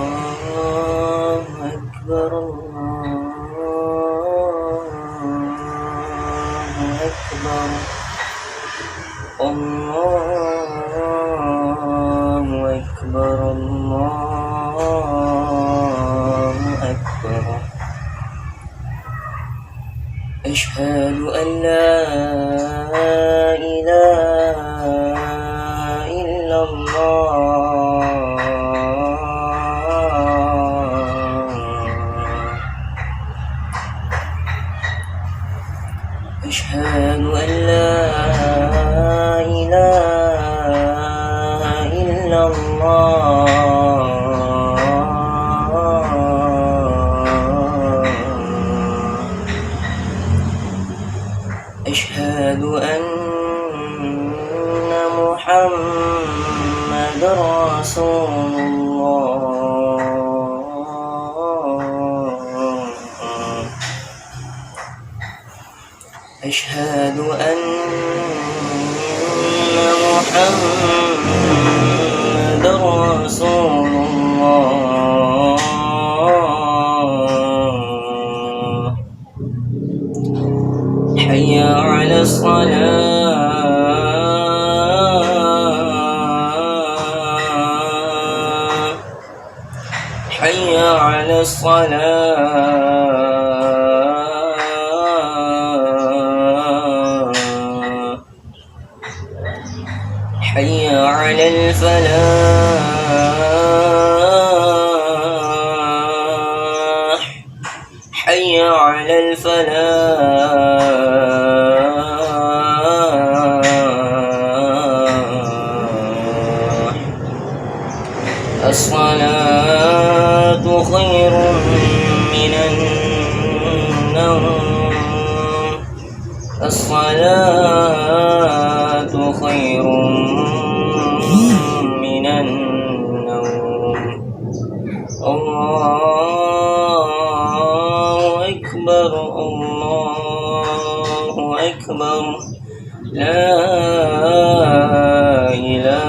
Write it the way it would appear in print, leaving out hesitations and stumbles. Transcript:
الله أكبر الله أكبر الله أكبر الله أكبر أشهد أن لا إله إلا الله أشهد أن لا إله إلا الله أشهد أن محمد رسول الله أشهد أن محمد رسول الله حي على الصلاة حي على الصلاة حي على الفلاح حي على الفلاح الصلاة خير من النوم الصلاة خير من النوم الله أكبر الله أكبر لا إله